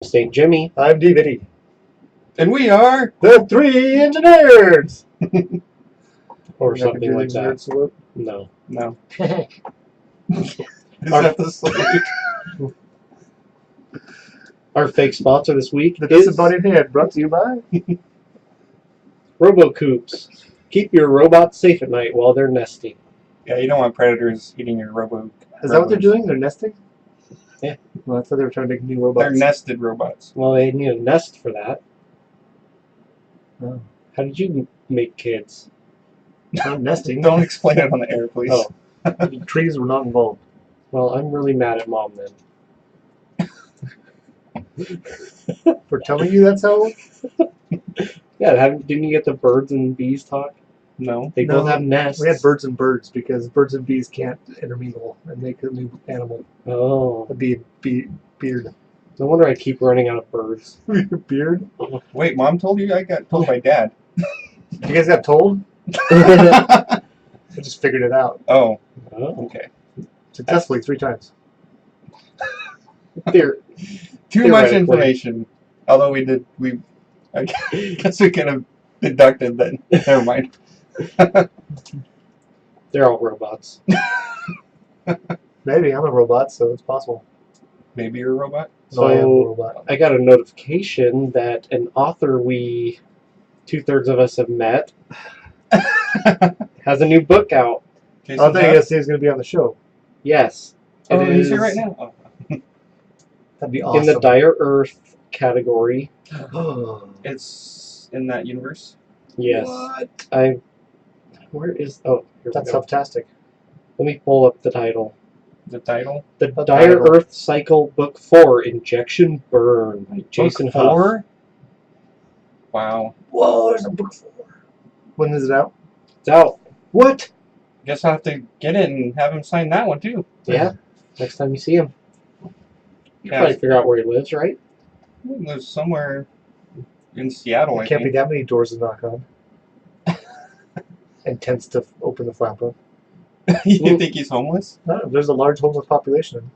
St. Jimmy. I'm DVD. And we are The Three Engineers! Or something like that. Nerd salute? No. no. Is that the salute? Our fake sponsor this week The is Disembodied Head, brought to you by RoboCoops. Keep your robots safe at night while they're nesting. Yeah, you don't want predators eating your robo. Is that what they're doing? They're nesting? Yeah. Well, I thought they were trying to make new robots. They're nested robots. Well, they need a nest for that. Oh. How did you make kids? Not nesting. Don't explain it on the air, please. Oh, Trees were not involved. well, I'm really mad at Mom then. For telling you that's how? Yeah, didn't you get the birds and bees talk? No. They No, both have nests. We had birds and birds because birds and bees can't intermingle and make a new animal. Oh, A beard. no wonder I keep running out of birds. Beard? Wait, Mom told you? I got told by Dad. You guys got told? I just figured it out. Oh, Oh, okay. Successfully 3 times. Theor- Too much Theoretically. information. Although I guess we could have deducted that. Never mind. They're all robots. Maybe. I'm a robot, so it's possible. Maybe you're a robot? No, I am a So robot. I got a notification that an author we 2/3 of us have met has a new book out. Jason I thought you Todd? guys said he was going to be on the show. Yes. Oh, It he's is here right now. Oh. That'd be awesome. in the Dire Earth category. It's in that universe? Yes. What? Where is... Oh, here That's we go. fantastic. Let me pull up the title. The title? The The Dire title. Earth Cycle Book 4, Injection Burn by Jason Book Huff. 4? Wow. Whoa, there's a book 4. When is it out? It's out. What? Guess I'll have to get it and have him sign that one too. Yeah. Next time you see him. You Yeah. probably figure out where he lives, right? He lives somewhere in Seattle, There I can't be think. that many doors to knock on. And tents to open the flap book. You think he's homeless? No, there's a large homeless population.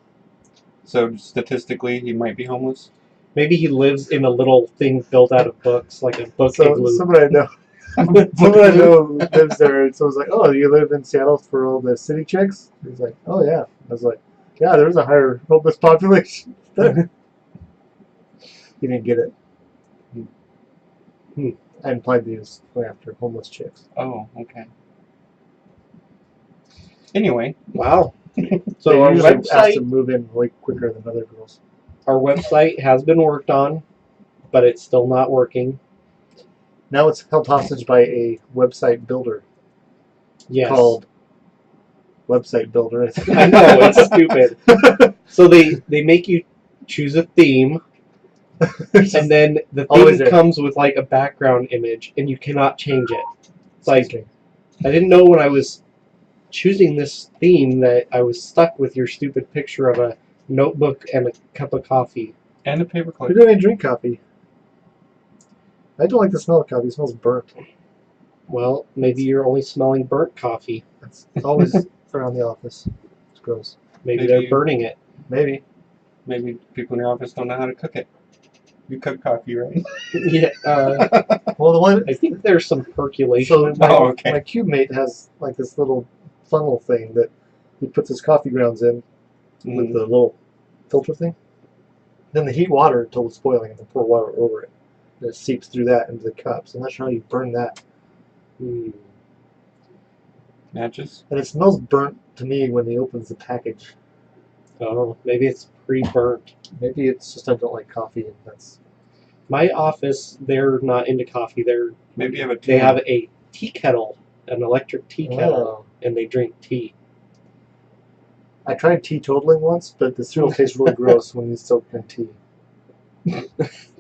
So statistically, he might be homeless? Maybe he lives in a little thing built out of books, like a book So igloo. someone I know lives there, and so I was like, "Oh, you live in Seattle for all the city chicks?" He's like, "Oh yeah." I was like, "Yeah, there's a higher homeless population there." He didn't get it. Hmm. I implied he was going after homeless chicks. Oh, okay. Anyway, Wow. They So our usually ask to website, move in way quicker than other girls. has been worked on, but it's still not working. Now it's held hostage by a website builder Yes. called Website Builder. I know, it's stupid. So they make you choose a theme, and then the Always theme there. comes with like a background image, and you cannot change it. It's like, I didn't know when I was choosing this theme that I was stuck with your stupid picture of a notebook and a cup of coffee. and a Who paperclip. didn't even drink coffee? I don't like the smell of coffee. It smells burnt. Well, maybe you're only smelling burnt coffee. It's always around the office. It's gross. Maybe Maybe they're you- burning it. Maybe. Maybe people in your office don't know how to cook it. You cook coffee, right? Yeah. Well, the one. I think there's some percolation So in my, there. Oh, okay. my cube mate has like this little funnel thing that he puts his coffee grounds in with Mm. the little filter thing. Then they heat water until it's boiling and then pour water over it. And it seeps through that into the cups. I'm not sure how you burn that. Hmm. Matches? And it smells burnt to me when he opens the package. Oh, maybe it's pre-burnt. Maybe it's just I don't like coffee and that's. My office, they're not into coffee. Maybe you have a They have a tea kettle, an electric tea kettle, Oh. and they drink tea. I tried teetotaling once, but the cereal tastes really gross when you still drink tea.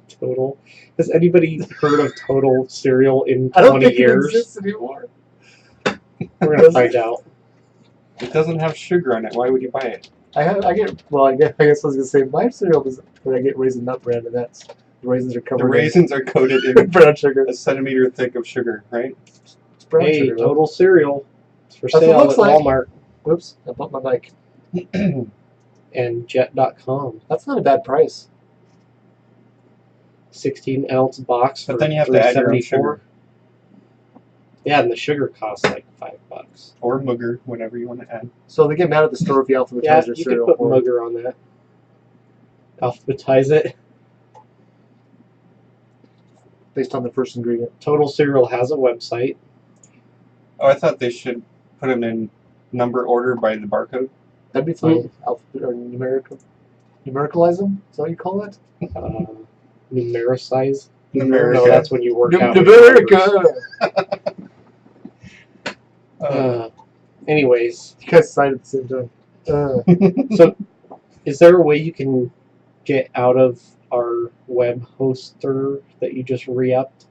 Total. Has anybody heard of Total cereal in I don't 20 think it years? exists anymore. We're gonna find out. It doesn't have sugar on it. Why would you buy it? I guess I was gonna say my cereal is, but I get Raisin Nut Brand, and that's the raisins are The covered raisins are coated in in brown sugar. a centimeter thick of sugar, right? It's brown Hey, sugar. though. Total cereal. It's for That's what it sale at looks like. Walmart Whoops, I bumped my mic. and Jet.com. That's not a bad price. 16-ounce box But for then you have to add your own $3.74. sugar. Yeah, and the sugar costs like $5. Or Mooger, whatever you want to add. So they get mad at the store if you alphabetize Yeah, their you could cereal put for them. Mugger on that. Alphabetize it. Based on the first ingredient. Total Cereal has a website. Oh, I thought they should put them in number order by the barcode. That'd be fine. Alphabet or numericalize them? Is that what you call it? Numericize. Numerica. No, that's when you work out. with Numerica! numbers. Anyways, You guys signed at the same time. so is there a way you can get out of our web hoster that you just re-upped?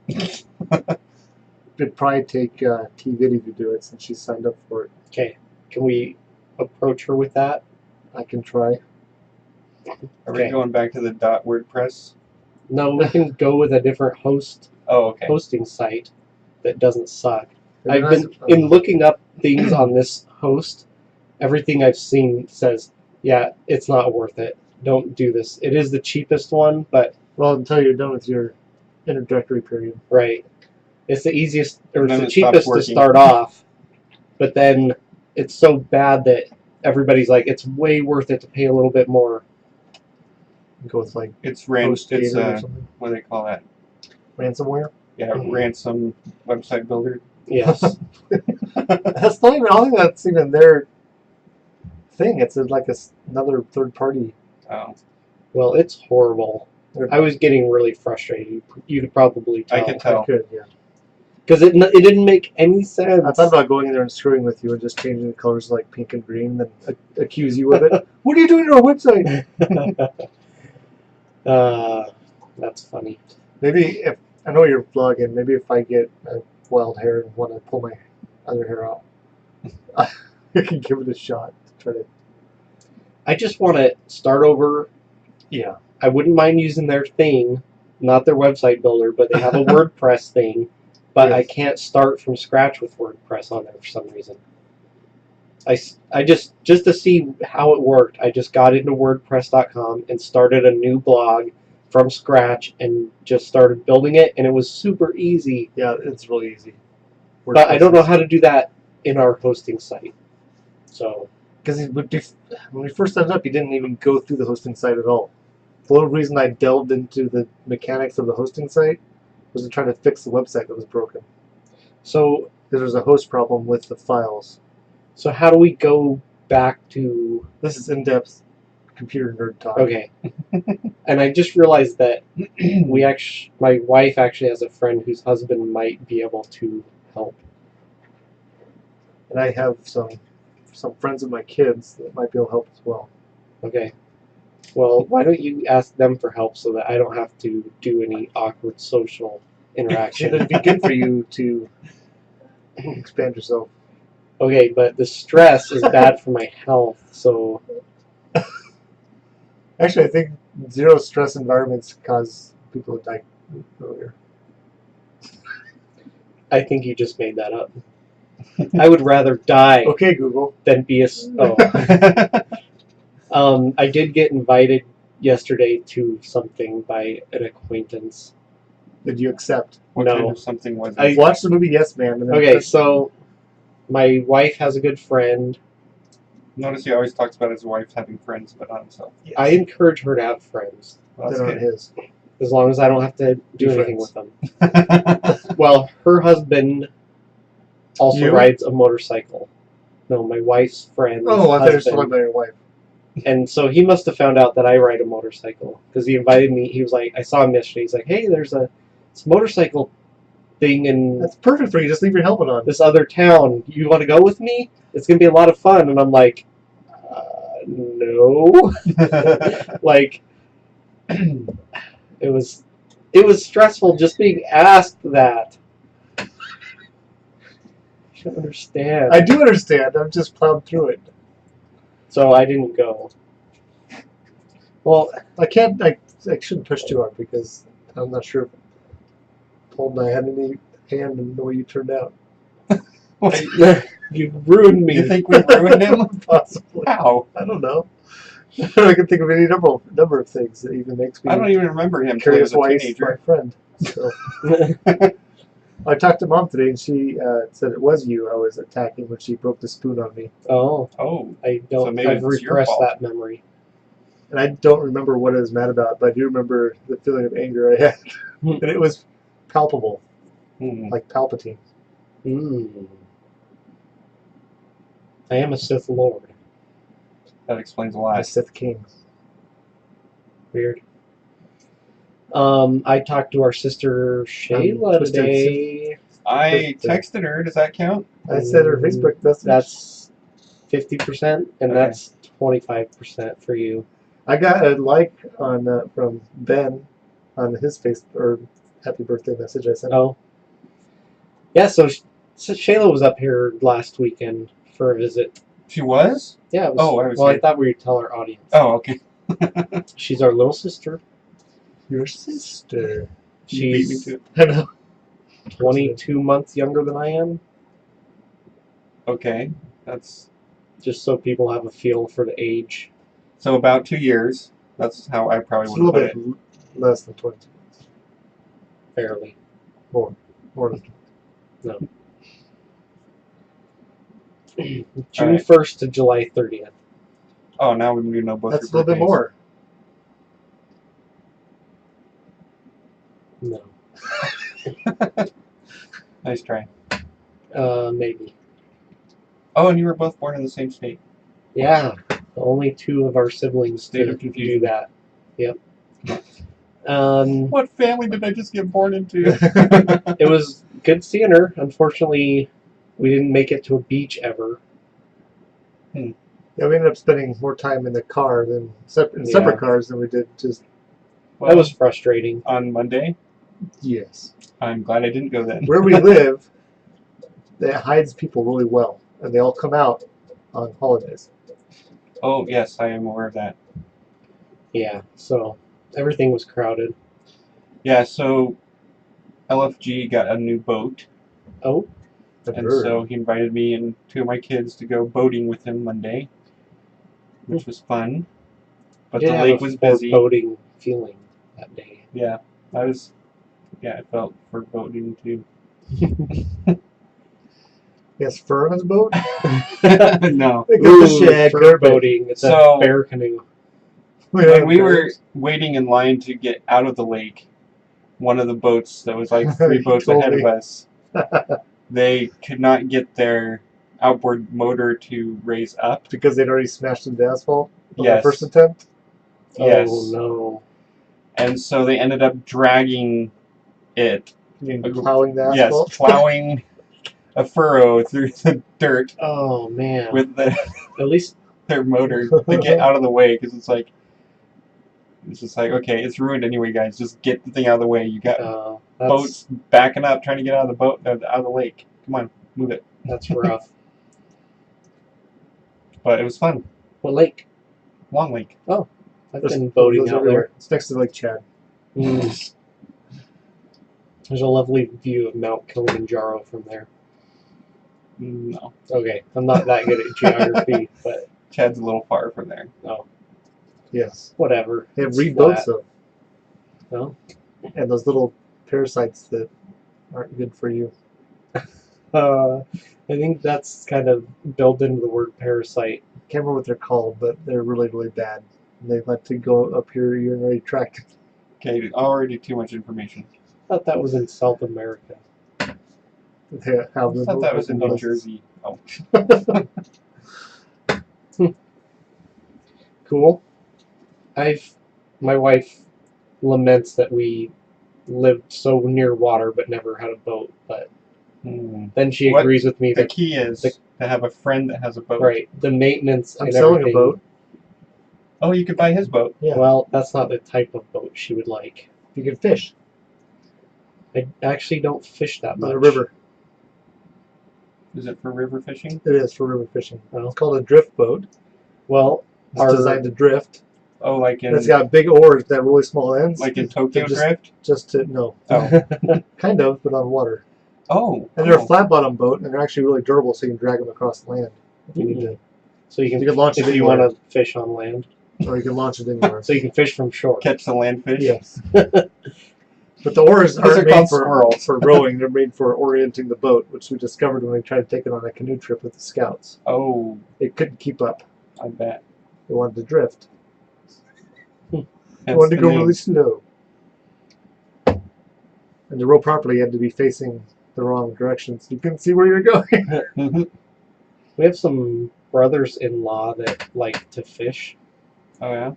It'd probably take T-Viddy to do it since she signed up for it. Okay, can we approach her with that? I can try. Are we Okay. going back to the .wordpress? No, we can go with a different Oh, okay. hosting site that doesn't suck. Maybe I've been that's- in looking up things on this host. Everything I've seen says, yeah, it's not worth it. Don't do this. It is the cheapest one, but Well, until you're done with your introductory period. right, it's the easiest or And it's then the it stops cheapest to working. start off. But then it's so bad that everybody's like, it's way worth it to pay a little bit more. Go with like It's HostGator it's or something. what do they call that? Ransomware. Yeah, ransom website builder. Yes. That's not even. I don't think that's even their thing. It's like another third party. Oh, Well, it's horrible. I was getting really frustrated. You could probably tell. I could tell. Good, yeah. Because it didn't make any sense. I thought about going in there and screwing with you and just changing the colors to like pink and green, then accuse you of it. What are you doing to our website? That's funny. Maybe if I know you're vlogging, maybe if I get wild hair and want to pull my other hair out, I can give it a shot to try to. I just want to start over. Yeah. I wouldn't mind using their thing, not their website builder, but they have a WordPress thing. But I Yes. can't start from scratch with WordPress on there for some reason. I just to see how it worked, I just got into WordPress.com and started a new blog from scratch and just started building it, and it was super easy. Yeah, it's really easy. But I don't know how to do that in our hosting site. So Because when we first set it up, you didn't even go through the hosting site at all. The whole reason I delved into the mechanics of the hosting site was to try to fix the website that was broken. so Because there's a host problem with the files. so how do we go back to? This is in-depth computer nerd talk. Okay. And I just realized that my wife actually has a friend whose husband might be able to help. And I have some friends of my kids that might be able to help as well. Okay. Well, why don't you ask them for help so that I don't have to do any awkward social interaction? It'd be good for you to expand yourself. Okay, but the stress is bad for my health, so Actually, I think zero stress environments cause people to die earlier. I think you just made that up. I would rather die Okay, Google. than be I did get invited yesterday to something by an acquaintance. Did you accept? What No. kind of something was I- it? Watch the movie Yes Man. And then Okay, so my wife has a good friend. Notice he always talks about his wife having friends, but not himself. yes, I encourage her to have friends, Well, that that's aren't good. his. as long as I don't have to do Be anything friends. with them. Well, her husband also You? rides a motorcycle. No, my wife's friend's Oh, I thought you were husband. talking about your wife. And so he must have found out that I ride a motorcycle because he invited me. He was like, I saw him yesterday. He's like, hey, there's this motorcycle thing in That's perfect for you. Just leave your helmet on. this other town. You want to go with me? It's going to be a lot of fun. And I'm like, no. Like, it was stressful just being asked that. You don't understand. I do understand. I've just plowed through it. So I didn't go. Well, I can't. I shouldn't push too hard because I'm not sure if Paul and I had any hand in the way you turned out. Wait, you ruined me. you think we ruined him? Possibly. How? I don't know. I can think of any number of things that even makes me I don't even remember him till he was curious a why he's my teenager. friend. So I talked to Mom today, and she said it was you I was attacking when she broke the spoon on me. Oh, Oh, I So don't. maybe I've it's your repressed fault. that memory. And I don't remember what I was mad about, but I do remember the feeling of anger I had. And it was palpable, like Palpatine. Mm. I am a Sith Lord. that explains a The lot. Sith King. Weird. I talked to our sister Shayla Twisted today. I texted her. Does that count? I said her Facebook message. That's 50%, and Okay. that's 25% for you. I got a like on from Ben on his face or happy birthday message I sent. Oh. Yeah, so Shayla was up here last weekend for a visit. She was? Yeah, it was, Oh, I was well, I here. thought we'd tell our audience. Oh, okay. She's our little sister. Your sister. You beat me She's to it. I know. 22 months younger than I am, Okay. That's just so people have a feel for the age. so about 2 years. That's how I probably It's a would little put bit it. less than 22. Fairly. More than No. June Alright. 1st to July 30th. Oh, now we know both That's a your little bit birthdays. more. No. Nice try. Maybe. Oh, and you were both born in the same state. Yeah. Only two of our siblings State to of do confusion. that. Yep. What family did I just get born into? It was good seeing her. Unfortunately, we didn't make it to a beach ever. Yeah, we ended up spending more time in the car than separate Yeah. cars than we did just. That was frustrating. on Monday. Yes. I'm glad I didn't go then. Where we live, it hides people really well, and they all come out on holidays. Oh, yes, I am aware of that. Yeah, so everything was crowded. Yeah, so LFG got a new boat, Oh, and so he invited me and two of my kids to go boating with him Monday, which was fun. But did the have lake a was busy. foreboding feeling that day. Yeah, I felt foreboding too. Yes, fur on his boat. No. Pick up the Ooh, shag, foreboding. It's So- a bear canoe. When we were waiting in line to get out of the lake, one of the boats that was like 3 He boats told ahead me. of us, they could not get their outboard motor to raise up. because they'd already smashed into asphalt on Yes. the first attempt. Yes. Oh no. And so they ended up dragging it. You mean plowing the Yes, asphalt. plowing a furrow through the dirt Oh man. with At least their motor to get out of the way, because it's just like, okay, it's ruined anyway, guys. Just get the thing out of the way. You got that's boats backing up, trying to get out of the boat, out of the lake. Come on, move it. that's rough. But it was fun. What lake? Long Lake. I've There's been boating those out everywhere. there. It's next to Lake Chad. Mm. There's a lovely view of Mount Kilimanjaro from there. No, Okay, I'm not that good at geography, but Chad's a little far from there. Yes. whatever. They have It's reed boats flat. though, No? and those little parasites that aren't good for you. I think that's kind of built into the word parasite. Can't remember what they're called, but they're really, really bad. And they like to go up your urinary tract. Okay, already too much information. I thought that was in South America. They have I thought that was in New Jersey. Oh. Cool. My wife laments that we lived so near water but never had a boat. But then she What- agrees with me The that key is to have a friend that has a boat. right, the maintenance I'm and selling everything. a boat. Oh, you could buy his boat. Yeah. Well, that's not the type of boat she would like. You can fish I actually don't fish that on much. the river. Is it for river fishing? It is for river fishing. Oh. It's called a drift boat. Well, It's our designed to drift. Oh, like And it's in got big oars that have really small ends. like in Tokyo just- Drift? Just to no, Oh. kind of, but on water. Oh. And they're oh. a flat bottom boat, and they're actually really durable, so you can drag them across the land if you need to. so you You can launch if it you anywhere. want to fish on land. or you can launch it anywhere. So you can fish from shore. Catch the landfish. Yes. But the oars Those aren't are called made squirrels. for rowing. They're made for orienting the boat, which we discovered when we tried to take it on a canoe trip with the scouts. Oh, It couldn't keep up. I bet. It wanted to drift. It Hence wanted to the go name. really slow. And to row properly, you had to be facing the wrong direction, so you couldn't see where you're going. We have some brothers-in-law that like to fish. Oh yeah.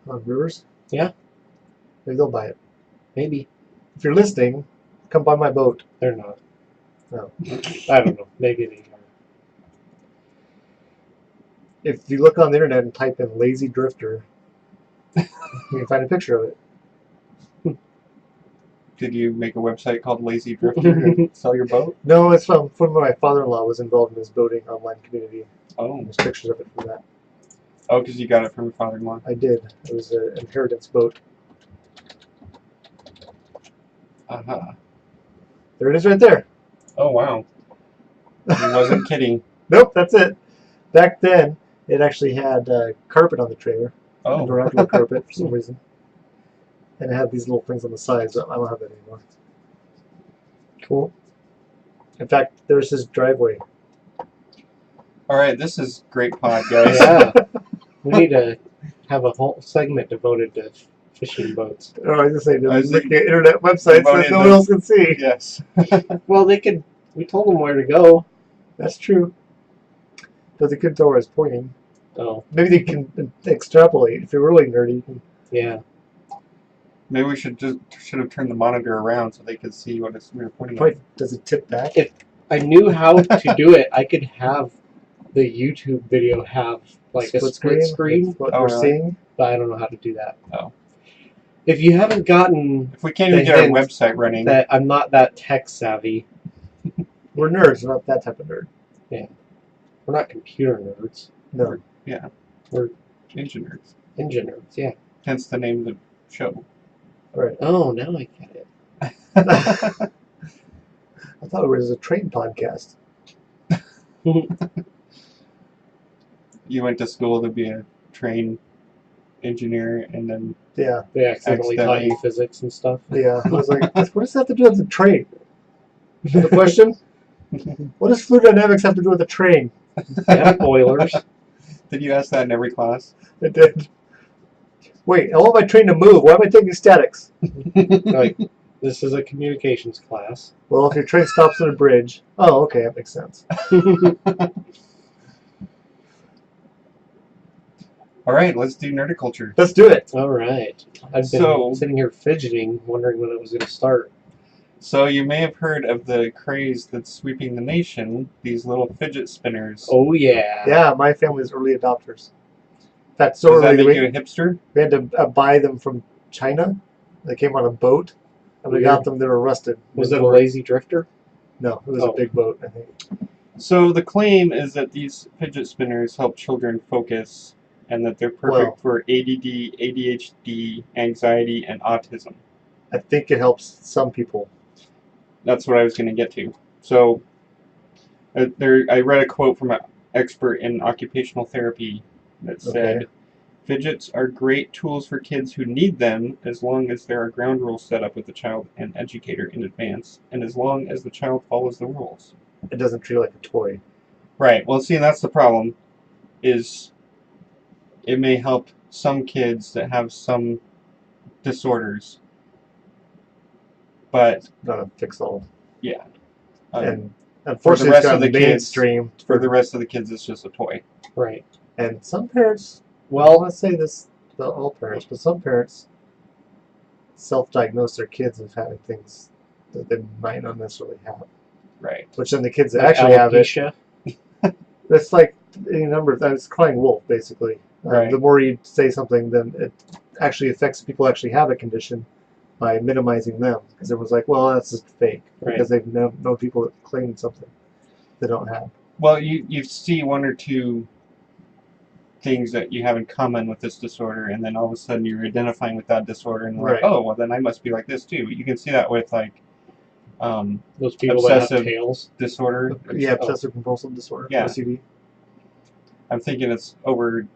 On rivers? Yeah. Maybe they'll buy it. Maybe. If you're listening, come buy my boat. They're not. No. I don't know. Maybe they are. If you look on the internet and type in lazy drifter, you can find a picture of it. Did you make a website called Lazy Drifter to sell your boat? No, it's from my father-in-law was involved in his boating online community. Oh. There's pictures of it from that. Oh, because you got it from your father-in-law. I did. It was an inheritance boat. Uh-huh. There it is right there. Oh, wow. He wasn't kidding. Nope, that's it. Back then, it actually had carpet on the trailer. Oh. Indoor outdoor carpet for some reason. And it had these little things on the sides. I don't have that anymore. Cool. In fact, there's his driveway. All right, this is great pod, guys. Yeah. We need to have a whole segment devoted to fishing boats. Oh, I was just saying, I there's think like an internet website that devoted no one to- else can see. Yes. Well, they could. We told them where to go. That's true. But they couldn't tell where I was pointing. Oh, Maybe they can extrapolate. If you're really nerdy, you can. yeah. Maybe we should have turned the monitor around so they could see what we were pointing at. Point, does it tip back? If I knew how to do it, I could have the YouTube video have like a split screen, That's what Oh, we're really? seeing. but I don't know how to do that. Oh. If you haven't gotten If we can't even The get our hint website running, that I'm not that tech savvy, We're nerds. We're not that type of nerd. we're not computer nerds. No. We're engineers. engine nerds, yeah. Hence the name of the show. Right. Oh, now I get it. I thought it was a train podcast. You went to school to be a train engineer, and then Yeah. They accidentally taught you Accidentally. physics and stuff. Yeah. I was like, what does that have to do with the train? The question? What does fluid dynamics have to do with the train? Yeah, boilers. did you ask that in every class? It did. Wait, I want my train to move. Why am I taking statics? Like, this is a communications class. Well, if your train stops on a bridge. Oh, okay, that makes sense. All right, let's do nerdiculture. Let's do it. All right. I've been So- sitting here fidgeting, wondering when it was going to start. So you may have heard of the craze that's sweeping the nation, these little fidget spinners. Oh, yeah. Yeah, my family's early adopters. That's so Does that early. make you a hipster? We had to buy them from China. They came on a boat, and we Weird. got them. They were rusted. Was it a lazy drifter? No, it was Oh. a big boat, I think. So the claim is that these fidget spinners help children focus and that they're perfect Well- for ADD, ADHD, anxiety, and autism. I think it helps some people. That's what I was going to get to. So I read a quote from an expert in occupational therapy that said, Okay. fidgets are great tools for kids who need them as long as there are ground rules set up with the child and educator in advance, and as long as the child follows the rules. It doesn't treat it like a toy. Right. Well, see, that's the problem, is it may help some kids that have some disorders, but Not a fix-all. yeah. And For unfortunately, the it's rest of gotten the kids- mainstream. For the rest of the kids, it's just a toy. Right. And some parents, I Well, want to say this about all parents, but some parents self-diagnose their kids as having things that they might not necessarily have. Right. Which then the kids that like actually have it, alopecia. it's like any number of times, it's crying wolf, basically. Right. The more you say something, then it actually affects people who actually have a condition by minimizing them. Because everyone's like, well, that's just fake. Right. Because they've known people that claim something they don't have. Well, you see one or two things that you have in common with this disorder, and then all of a sudden you're identifying with that disorder, and you're like, Right. oh, well, then I must be like this too. You can see that with like Those people that obsessive- have tails. disorder. Yeah, obsessive compulsive disorder, Yeah. OCD. I'm thinking it's over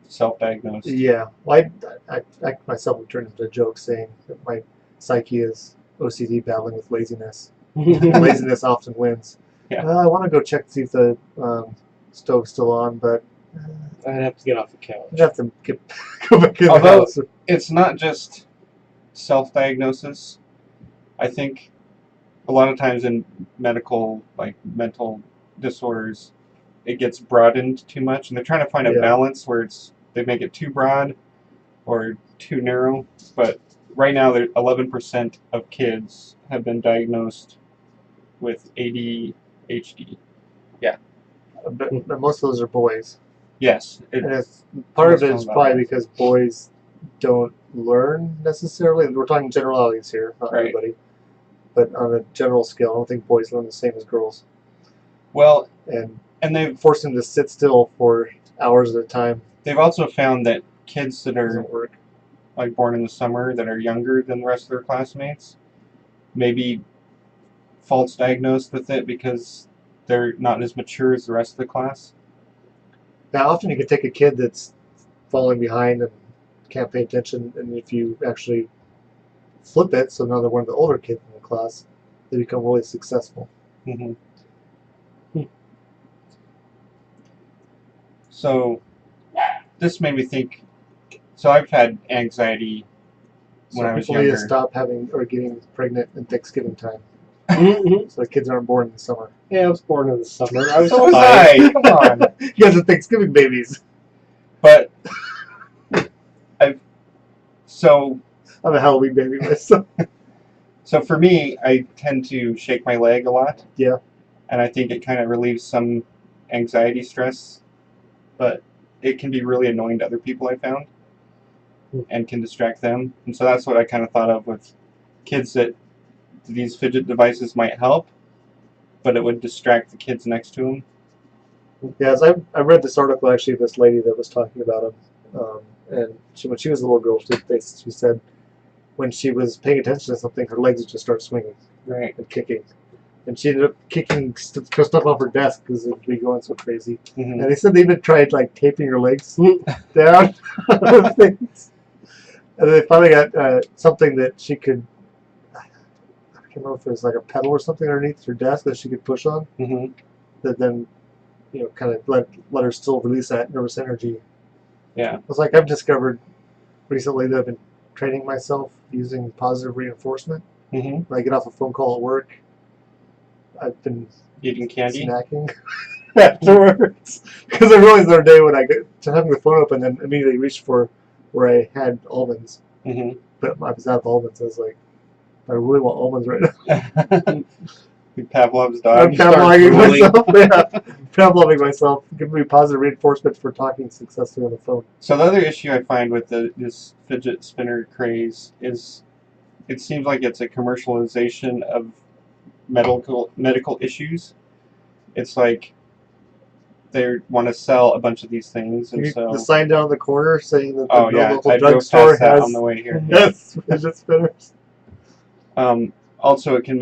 self-diagnosed. Yeah. Well, I myself would turn into a joke saying that my psyche is OCD battling with laziness. And laziness often wins. Yeah. I want to go check to see if the stove's still on, but I'd have to get off the couch. I'd have to go back in the Although- house. It's not just self-diagnosis. I think a lot of times in medical, like mental disorders, it gets broadened too much, and they're trying to find a Yeah. balance where they make it too broad or too narrow. But right now, 11% of kids have been diagnosed with ADHD. But most of those are boys. Yes, And it's, part of it is almost all probably about because boys don't learn necessarily. We're talking generalities here, not Right. everybody. But on a general scale, I don't think boys learn the same as girls. well, And and they've force them to sit still for hours at a time also found that kids that are doesn't work. like born in the summer that are younger than the rest of their classmates maybe false diagnosed with it because they're not as mature as the rest of the class. Now, often you can take a kid that's falling behind and can't pay attention, and if you actually flip it, so now they're one of the older kids in the class, they become really successful. Mm-hmm. So this made me think. So I've had anxiety when So I was people need to younger. stop having or getting pregnant in Thanksgiving time, Mhm. so the kids aren't born in the summer. Yeah, I was born in the summer. I was So was fine. I. Come on. You guys are Thanksgiving babies. But so I'm a Halloween baby myself. so for me, I tend to shake my leg a lot. Yeah. And I think it kind of relieves some anxiety stress, but it can be really annoying to other people, I found, and can distract them. And so that's what I kind of thought of with kids, that these fidget devices might help, but it would distract the kids next to them. Yes, I read this article actually of this lady that was talking about him, and when she was a little girl, she said when she was paying attention to something, her legs would just start swinging Right. and kicking, and she ended up kicking stuff off her desk because it would be going so crazy. Mm-hmm. And they said they even tried like taping her legs down on things, and they finally got something that she could. I can't remember if it was like a pedal or something underneath her desk that she could push on. Mm-hmm. That then, kind of let her still release that nervous energy. Yeah. It's like I've discovered recently that I've been training myself using positive reinforcement. Mm-hmm. When I get off a phone call at work, I've been Eating candy. snacking afterwards because I realized the other day when I get to having the phone open, then immediately reached for where I had almonds, Mm-hmm. but I was out of almonds. I was like, I really want almonds right now. Pavlov's I'm dog. Pavloving drooling. myself. Yeah, Pavloving myself. Give me positive reinforcement for talking successfully on the phone. So the other issue I find with this fidget spinner craze is it seems like it's a commercialization of medical issues. It's like they want to sell a bunch of these things, and so The sign down in the corner saying that the oh yeah, local I drove drugstore past that has on the way here. yes, fidget spinners. Also, it can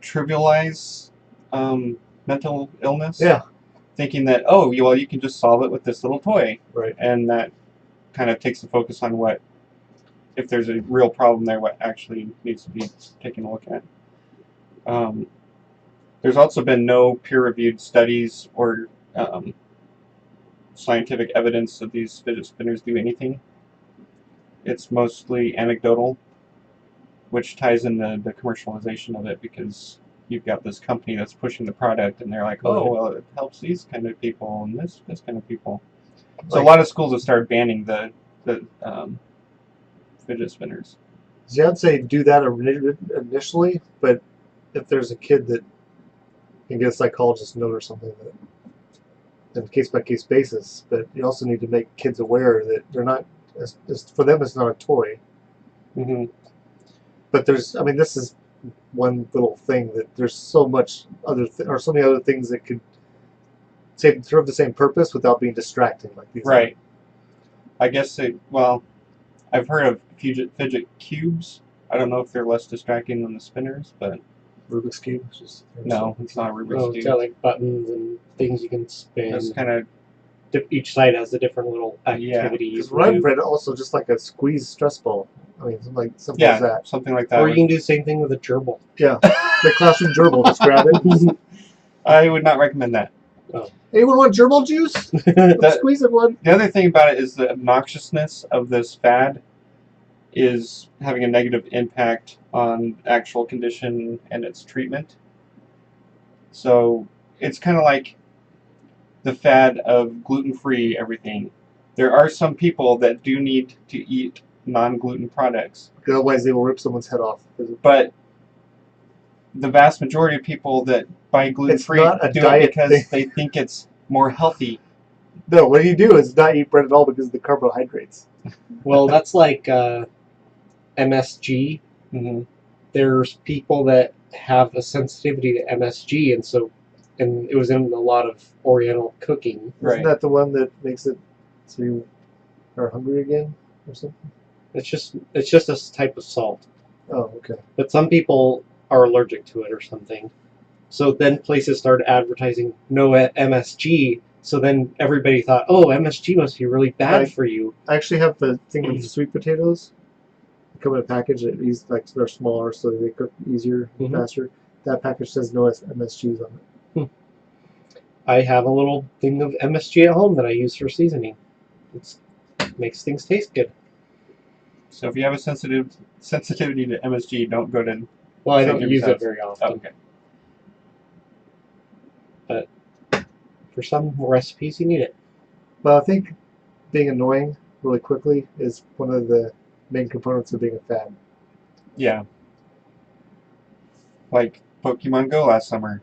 trivialize mental illness. Yeah, Thinking that you can just solve it with this little toy, right. and that kind of takes the focus on what, if there's a real problem there, what actually needs to be taken a look at. There's also been no peer-reviewed studies or scientific evidence that these fidget spinners do anything. It's mostly anecdotal, which ties in the commercialization of it, because you've got this company that's pushing the product, and they're like, oh, Right. well, it helps these kind of people and this kind of people. So Like- a lot of schools have started banning the fidget spinners. See, I'd say do that initially, but if there's a kid that can get a psychologist note or something, that on a case by case basis. But you also need to make kids aware that they're not. For them, it's not a toy. Mm-hmm. But this is one little thing that there's so much or so many other things that could serve the same purpose without being distracting, like these. Right. I guess I've heard of fidget cubes. I don't know if they're less distracting than the spinners, but Rubik's cube. no, it's not a Rubik's Oh, cube. it's got like buttons and things you can spin. It's kind of each side has a different little Yeah, activity you Because can what I've do. read also just like a squeeze stress ball. I mean, something like simple as Yeah, that. something like that. Or you can do the same thing with a gerbil. Yeah, the classroom gerbil. Just grab it. I would not recommend that. Anyone want gerbil juice? Let's squeeze it one. The other thing about it is the obnoxiousness of this fad is having a negative impact on actual condition and its treatment. So it's kind of like the fad of gluten-free everything. There are some people that do need to eat non-gluten products, Because otherwise they will rip someone's head off. but the vast majority of people that buy gluten-free not a do it diet because thing. they think it's more healthy. No, what you do is not eat bread at all because of the carbohydrates. Well, that's like MSG. Mm-hmm. There's people that have a sensitivity to MSG, and it was in a lot of Oriental cooking. Right. Isn't that the one that makes it so you are hungry again or something? It's just a type of salt. Oh, okay. But some people are allergic to it or something. So then places started advertising no MSG. So then everybody thought, oh, MSG must be really bad for you. I actually have the thing of sweet potatoes. They come in a package. They're smaller, so they cook easier and faster. That package says no MSGs on it. I have a little thing of MSG at home that I use for seasoning. It makes things taste good. So if you have a sensitivity to MSG, don't go to. Well, I St. don't Jimmy's use it house. very often. Oh, okay. But for some recipes, you need it. Well, I think being annoying really quickly is one of the main components of being a fad. Yeah. Like Pokemon Go last summer.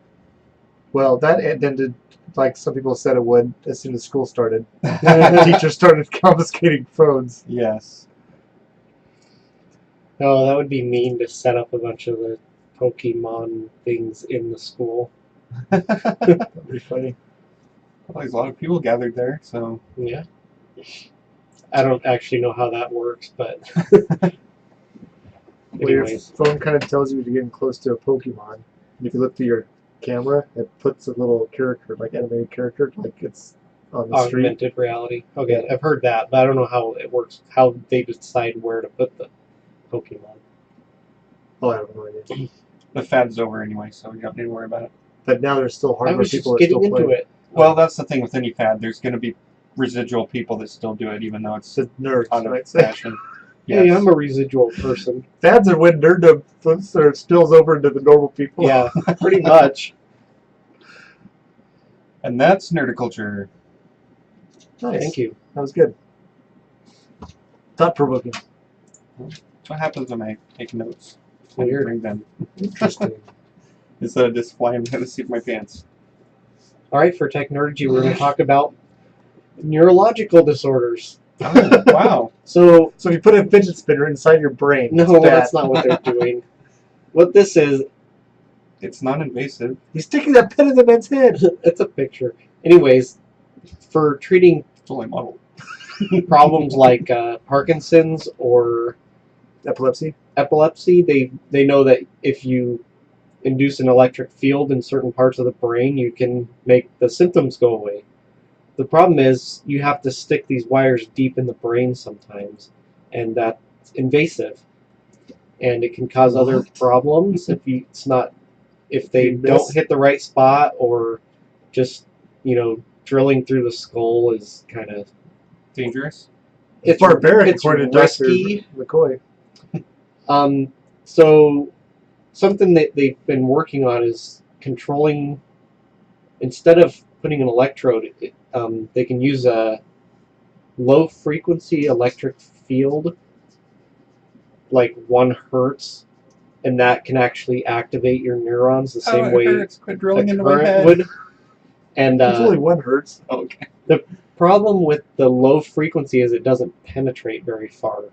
Well, that ended like some people said it would as soon as school started. Teachers started confiscating phones. Yes. Oh, that would be mean to set up a bunch of the Pokemon things in the school. That'd be funny. Well, there's a lot of people gathered there, so. Yeah. I don't actually know how that works, but Well, your anyways. phone kind of tells you you're getting close to a Pokemon. And if you look through your camera, it puts a little character, like animated character, like it's on the street. Augmented reality. Okay, I've heard that, but I don't know how it works, how they decide where to put the Pokemon. Oh, I have no idea. The fad's over anyway, so you don't need to worry about it. But now there's still I hardware was just people that getting still into play. it. Well, that's the thing with any fad. There's going to be residual people that still do it, even though it's The nerds, out of right? So fashion. Hey, Yes. I'm a residual person. fads are when nerddom sort of spills over into the normal people. Yeah, pretty much. And that's nerdiculture. Nice. Thank you. That was good. Thought provoking. That's what happens when I take notes. I Weird. bring them Interesting. instead of just flying down the seat of my pants. All right, for Technergy, we're going to talk about neurological disorders. Oh, wow. So, So if you put a fidget spinner inside your brain, no, it's bad. that's not what they're doing. What this is, It's non-invasive. He's sticking that pin in the man's head. it's a picture. Anyways, for treating It's only model. problems like Parkinson's or Epilepsy. epilepsy, they know that if you induce an electric field in certain parts of the brain, you can make the symptoms go away. The problem is you have to stick these wires deep in the brain sometimes, and that's invasive, and it can cause other problems if they You don't miss? hit the right spot, or just drilling through the skull is kind of Dangerous. It's barbaric, It's according to risky. Dr. McCoy. So something that they've been working on is controlling, instead of putting an electrode, they can use a low frequency electric field, like 1 hertz, and that can actually activate your neurons the same way Hurts. Quit drilling the into my current head. would. And It's only 1 hertz. Okay. problem with the low frequency is it doesn't penetrate very far.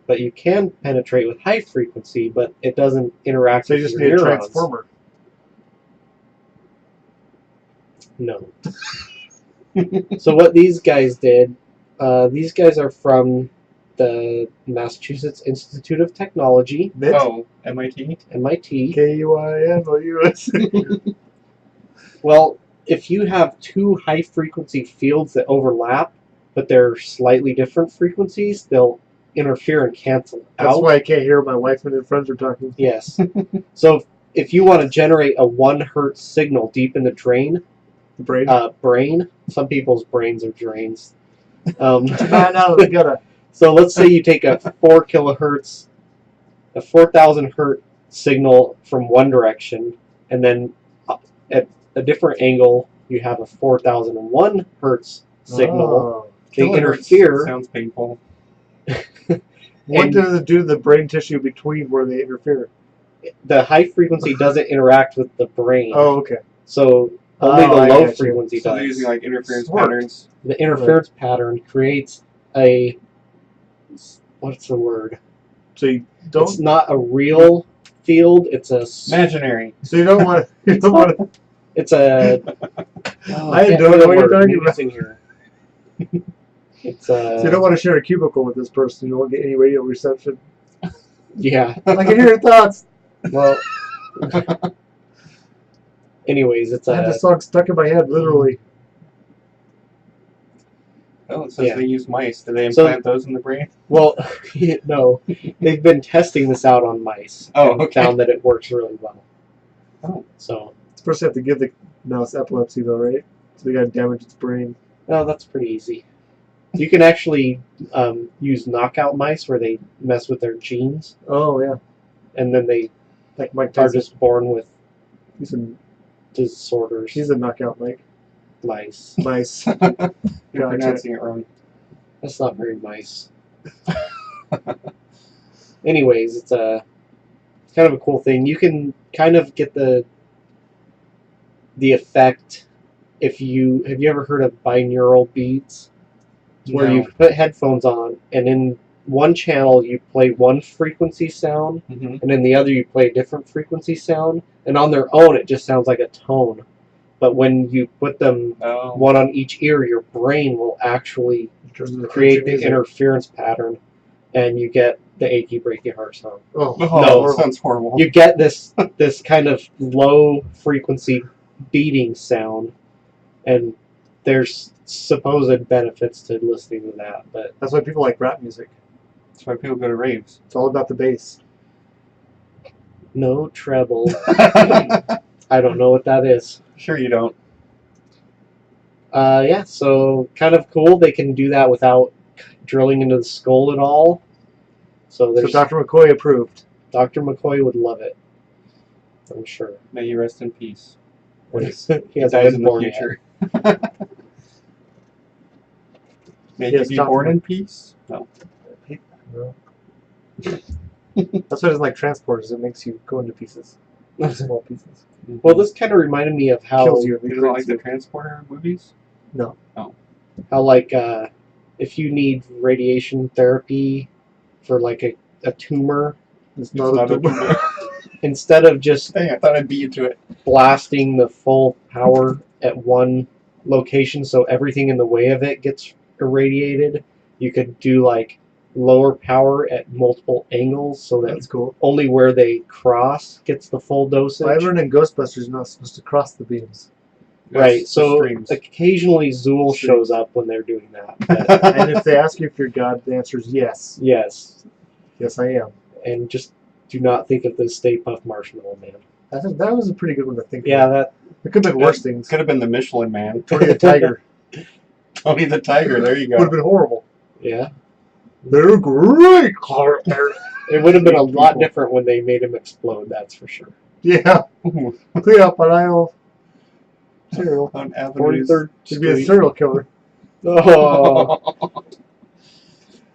But you can penetrate with high frequency, but it doesn't interact So you with just your need a neurons. transformer. No. So what these guys did, these guys are from the Massachusetts Institute of Technology, MIT. Oh, MIT? MIT. KUIMOUS. Well, if you have two high frequency fields that overlap, but they're slightly different frequencies, they'll interfere and cancel That's out. why I can't hear my wife and her friends are talking. Yes. So if you want to generate a 1 hertz signal deep in the The brain. brain, some people's brains are drains. No, we gotta. So let's say you take a 4 kilohertz, a 4,000 hertz signal from one direction, and then at a different angle, you have a 4,001 hertz signal. Oh. They Kilohertz interfere. sounds painful. What And does it do to the brain tissue between where they interfere? the high frequency doesn't interact with the brain. Oh, okay. So only Oh, I the low got you. frequency So they're does. using like interference Smart. patterns. The interference pattern creates a, what's the word? So you It's don't. not a real field. It's a Imaginary. So you don't want. You don't want to. It's a. I don't know what you're talking about. In here. It's So you don't want to share a cubicle with this person. You don't want to get any radio reception. yeah. I can hear your thoughts. Well. Anyways, it's I had a. the song stuck in my head, literally. Oh, it says Yeah. they use mice. Do they So- implant those in the brain? Well, no, they've been testing this out on mice. Oh, and okay. found that it works really well. Oh. So, First, you have to give the mouse epilepsy, though, right? So they got to damage its brain. well, that's pretty easy. You can actually use knockout mice where they mess with their genes, Oh yeah, and then they like Mike are Tyson. just born with He's a disorders. he's a knockout Mike. Mice. Mice. You're Gotcha. pronouncing it wrong. That's not very nice. Anyways, it's kind of a cool thing. You can kind of get the effect if you have you ever heard of binaural beats, where No. you put headphones on and in one channel you play one frequency sound Mm-hmm. and in the other you play a different frequency sound, and on their own it just sounds like a tone. But when you put them Oh. one on each ear, your brain will actually Just create the music. interference pattern, and you get the achy breaky heart sound. Oh, Oh, No. that sounds horrible. You get this kind of low frequency beating sound, and there's supposed benefits to listening to that, but that's why people like rap music. That's why people go to raves. It's all about the bass. no treble. I don't know what that is. Sure you don't. Yeah, so kind of cool. They can do that without drilling into the skull at all. So So there's Dr. McCoy approved. Dr. McCoy would love it. I'm sure. May you rest in peace. he He hasn't dies been in the born yet. future. May Yes, you be Dr. born in peace? No. No. That's why I doesn't like transporters. It makes you go into pieces. Small pieces. Well, this kind of reminded me of how Kills you. You don't like the Transporter movies? No. how like if you need radiation therapy for like a tumor, It's It's not not a a tumor. instead of just Dang, I thought I'd beat you to it. blasting the full power at one location so everything in the way of it gets irradiated, you could do like lower power at multiple angles so that That's cool. only where they cross gets the full dosage. I learned in Ghostbusters you're not supposed to cross the beams. Right, That's so the streams. occasionally Zool Streams. shows up when they're doing that. But And if they ask you if you're God, the answer is yes. yes, Yes, I am. and just do not think of the Stay Puft Marshmallow Man. I think that was a pretty good one to think Yeah, of. that It could have been worse things. Could have been the Michelin Man. Tony the Tiger. Tony the Tiger, there you Would have go. been horrible. yeah. They're great. It would have been a Sweet lot people. different when they made him explode. That's for sure. Yeah. Clean up on aisle. Serial. On avenues. 43rd Should be a Street. serial killer. Oh.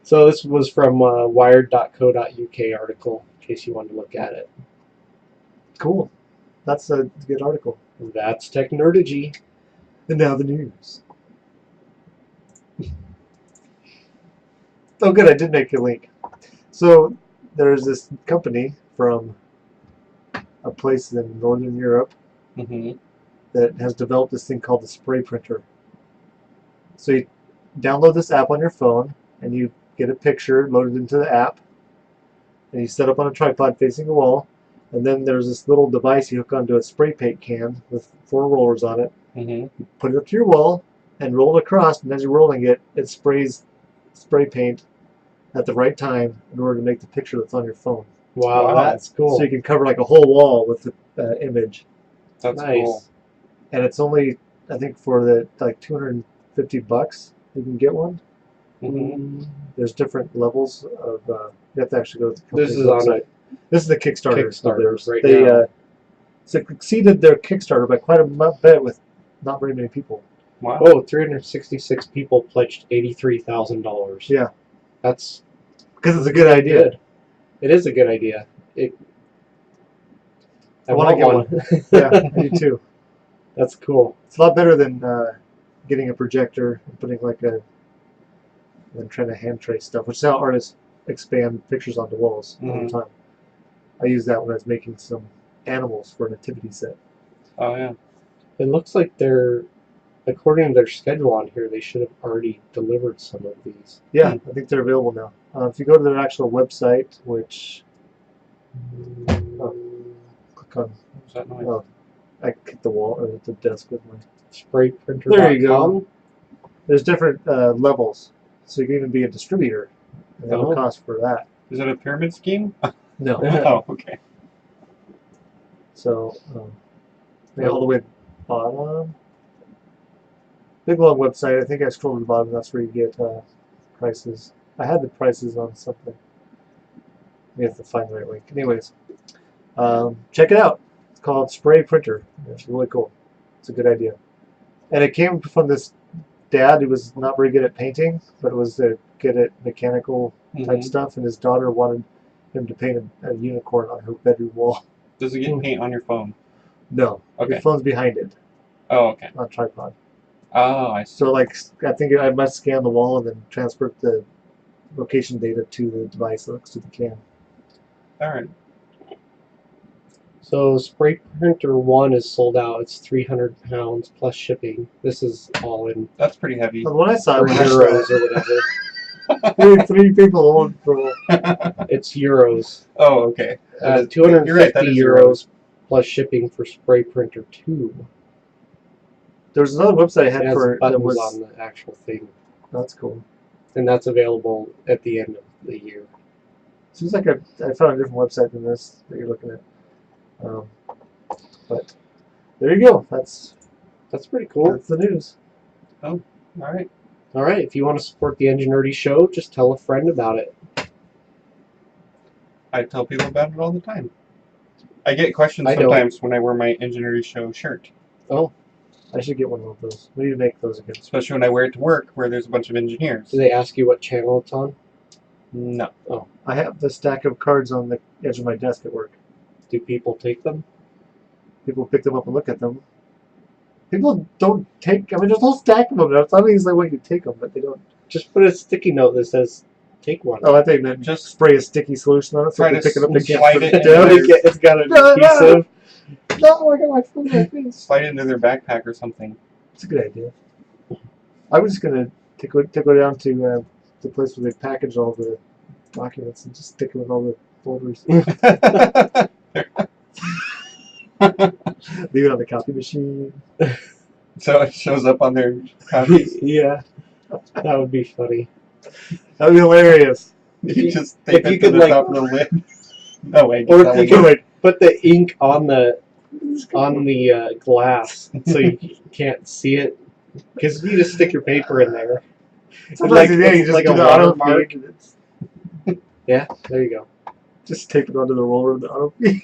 So this was from wired.co.uk article, in case you wanted to look at it. Cool. That's a good article. That's Technerdy. And now the news. Oh, good. I did make a link. So there's this company from a place in Northern Europe hmm that has developed this thing called the spray printer. So you download this app on your phone and you get a picture loaded into the app and you set up on a tripod facing a wall, and then there's this little device you hook onto a spray paint can with 4 rollers on it, Mm-hmm. Put it up to your wall and roll it across, and as you're rolling it, it sprays spray paint at the right time in order to make the picture that's on your phone. Wow, Wow. that's cool. So you can cover like a whole wall with the image. That's nice. cool. And it's only, I think, for the like $250 you can get one. Mm-hmm. There's different levels of. You have to actually go to the company's This is on website. This is the Kickstarter. Kickstarter right they, now. So it exceeded their Kickstarter by quite a bit with not very many people. Wow. Oh, 366 people pledged $83,000. Yeah. That's Because it's a good idea. good. It is a good idea. I wanna want get one. Yeah, I do too. That's cool. It's a lot better than getting a projector and putting than trying to hand trace stuff, which is how artists expand pictures onto walls all the time. I used that when I was making some animals for a nativity set. Oh yeah. It looks like according to their schedule on here, they should have already delivered some of these. Yeah, I think they're available now. If you go to their actual website, which click on. What was that noise? Oh, I hit the wall or the desk with my. Sprayprinter.com. There you go. There's different levels, so you can even be a distributor. And have a cost for that. Is it a pyramid scheme? No. Oh, okay. So, all the way at the bottom. Big long website. I think I scrolled to the bottom. That's where you get prices. I had the prices on something. We have to find the right link. Anyways, check it out. It's called Spray Printer. It's really cool. It's a good idea. And it came from this dad who was not very good at painting, but was good at mechanical type stuff. And his daughter wanted him to paint a unicorn on her bedroom wall. Does it get paint on your phone? No. Okay. Your phone's behind it. Oh, okay. On tripod. Oh, I see. So, like, I think I must scan the wall and then transfer the location data to the device next to the cam. All right. So Sprayprinter 1 is sold out. It's £300 plus shipping. This is all in That's pretty heavy. The one I saw for was euros or whatever. three people on for. It's euros. Oh, okay. That is- 250 you're right, that is euros plus shipping for Sprayprinter 2. There was another website I It had has for that buttons was. on the actual thing, That's cool. and that's available at the end of the year. Seems like I found a different website than this that you're looking at. But there you go. That's pretty cool. That's the news. All right. All right, if you want to support the Enginerdy show, just tell a friend about it. I tell people about it all the time. I get questions I don't. sometimes when I wear my Engineering Show shirt, Oh, I should get one of those. We need to make those again. especially when I wear it to work where there's a bunch of engineers. do they ask you what channel it's on? No. I have the stack of cards on the edge of my desk at work. Do people take them? People pick them up and look at them. People don't take. I mean, there's a whole stack of them. It's obviously want you to take them, but they don't. Just put a sticky note that says, take one. Oh, I think that Just spray a sticky solution on it so try if they to pick it up, they can't slide put it it in down. there. It's got an No, no. adhesive. No, I got my phone in my face. slide it into their backpack or something. It's a good idea. I was just gonna take it down to the place where they package all the documents and just stick them in all the folders. Leave it on the copy machine. So it shows up on their copies. Yeah, that would be funny. That would be hilarious. You just If tape you it to could, the like- top of the lid. No way. Or that if one you works. could put the ink on the glass so you can't see it, because you just stick your paper in there. Sometimes you it's just like do a the auto watermark. feed. Yeah, there you go. Just tape it onto the roller of the auto feed.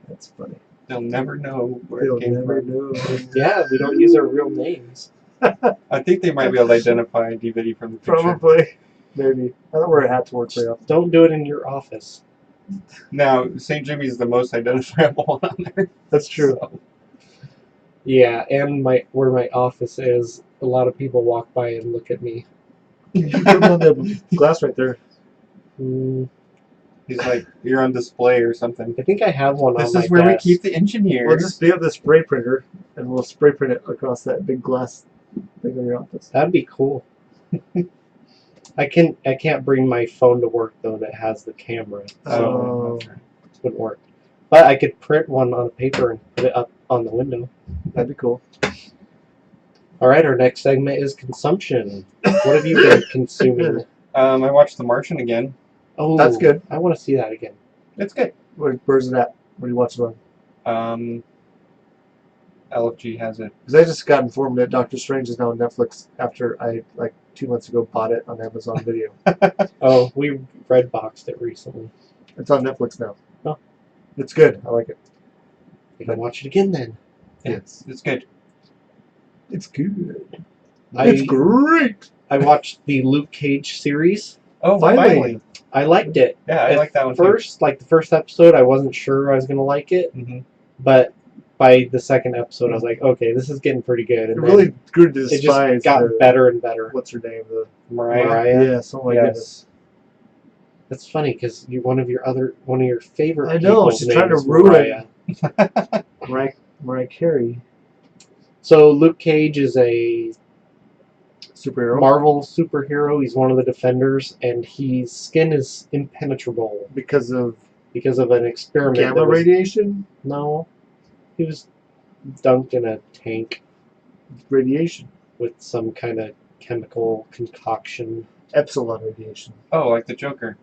That's funny. They'll never know where They'll it came never from. know. Yeah, we don't use our real names. I think they might be able to identify a DVD from the picture. Probably. Maybe. I don't wear a hat to work very often. Don't do it in your office. Now, St. Jimmy's is the most identifiable one on there. That's true. So, Yeah, and where my office is, a lot of people walk by and look at me. You put it on the glass right there. he's like, you're on display or something. I think I have one This on is my where desk. we keep the engineers. We'll just be up the spray printer and we'll spray print it across that big glass thing in your office. That'd be cool. I can't bring my phone to work though that has the camera, so Oh, it wouldn't work. But I could print one on paper and put it up on the window. That'd be cool. All right, our next segment is consumption. What have you been consuming? I watched The Martian again. Oh, That's good. I want to see that again. It's good. Where's it at? What are you watching on? LFG has it. Because I just got informed that Doctor Strange is now on Netflix after I, like 2 months ago, bought it on Amazon Video. Oh, we Redboxed it recently. It's on Netflix now. Oh. It's good. I like it. We can watch it again then. Yes. It's good. It's good. I- It's great. I watched the Luke Cage series. Oh, Finally. finally. I liked it. Yeah, I At like that one too. First, like the first episode, I wasn't sure I was gonna like it, Mhm. but by the second episode, I was like, okay, this is getting pretty good. It And really grew to it despise just got the, better and better. what's her name? The Mariah. Yes. Oh my Yes. goodness. That's funny because one of your favorite. I know, people's she's name trying to is ruin- Mariah. Mariah Carey, So Luke Cage is a superhero, Marvel superhero. He's one of the Defenders, and his skin is impenetrable because of because of an experiment. gamma that was- radiation. No, he was dunked in a tank Radiation. with some kind of chemical concoction. Epsilon radiation. Oh, like the Joker.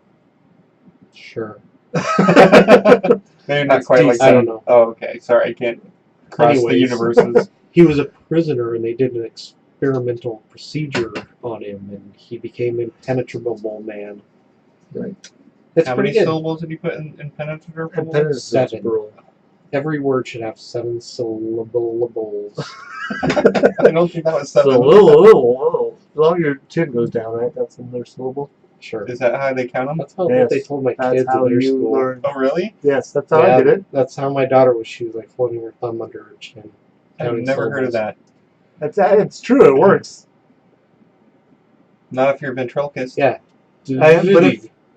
Sure. Maybe not That's quite like decent. I that. don't know. Oh, okay. Sorry, I can't cross the Anyways. universes. He was a prisoner, and they did an experimental procedure on him, and he became impenetrable man. Right. That's How pretty many good. syllables did you put in impenetrable? Seven. Every word should have 7 syllables. I don't think that was So, seven. as long as your chin goes down, right? That's another syllable. Sure. Is that how they count them? That's how Yes. what they told my That's kids in how their you school. learn. Oh, really? Yes, that's how I Yeah, did it. That's how my daughter was. She was like holding her thumb under her chin. I've counting never heard of syllables. that. It's true. It works. Not if you're a ventriloquist. Yeah. But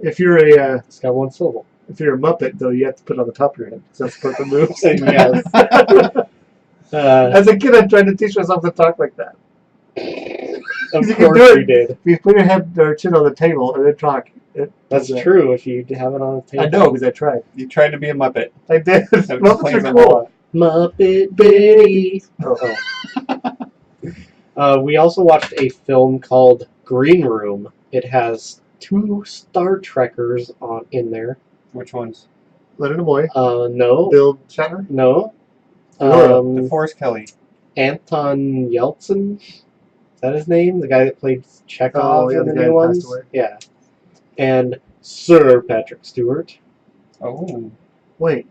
if you're a It's got 1 syllable. if you're a Muppet, though, you have to put it on the top of your head. 'Cause that's the part that moves. Yes. As a kid, I tried to teach myself to talk like that. Of You can course do you it. did. If you put your head or chin on the table and then talk, it That's does that. true if you have it on a table. I know because I tried. You tried to be a Muppet. I did. That Muppets explains are a cool. lot. Muppet Baby. Oh. We also watched a film called Green Room. It has 2 Star Trekkers in there. Which ones? Leonard Nimoy, No. Bill Shatner. No. Laura. DeForest Kelly. Anton Yeltsin. Is that his name? The guy that played Chekhov Oh, yeah, in the the guy new that passed ones? away. Yeah. And Sir Patrick Stewart. Oh, Wait,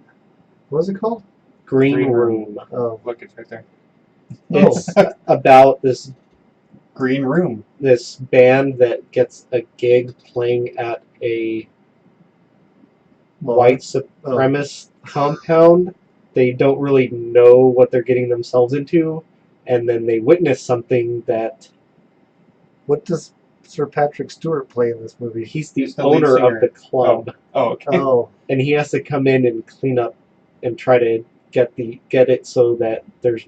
what was it called? Green Green Room. Oh, look, it's right there. It's about this Green Room. band that gets a gig playing at a white supremacist compound. They don't really know what they're getting themselves into, and then they witness something that What does Sir Patrick Stewart play in this movie? he's the He's the lead owner singer. of the club, Oh, okay. Oh, and he has to come in and clean up and try to get it so that there's